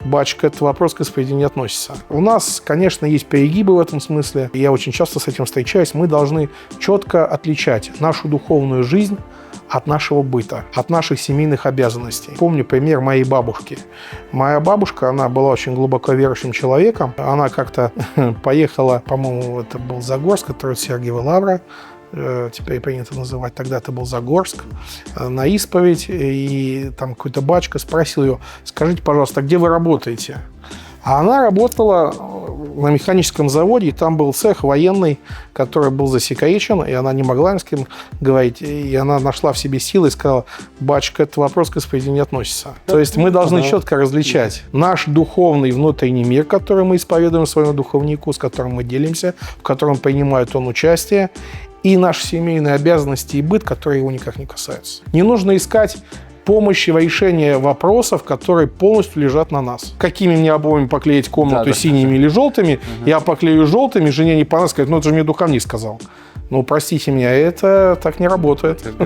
Батюшка, этот вопрос к исповеди не относится. У нас, конечно, есть перегибы в этом смысле. Я очень часто с этим встречаюсь. Мы должны четко отличать нашу духовную жизнь от нашего быта, от наших семейных обязанностей. Помню пример моей бабушки. Моя бабушка, она была очень глубоко верующим человеком. Она как-то поехала, по-моему, это был Загорск, который Сергиева Лавра, теперь принято называть, тогда это был Загорск, на исповедь, и там какой-то батюшка спросил ее: скажите, пожалуйста, где вы работаете? А она работала на механическом заводе, и там был цех военный, который был засекречен, и она не могла ни с кем говорить. И она нашла в себе силы и сказала: батюшка, этот вопрос к исповеди не относится. То есть мы должны четко различать наш духовный внутренний мир, который мы исповедуем своему духовнику, с которым мы делимся, в котором принимает он участие, и наши семейные обязанности и быт, которые его никак не касаются. Не нужно искать помощи в решении вопросов, которые полностью лежат на нас. Какими мне обоями поклеить комнату, синими или желтыми? Я поклею желтыми, жене не понравится, сказать: ну это же мне духовник сказал. Ну, простите меня, это так не работает.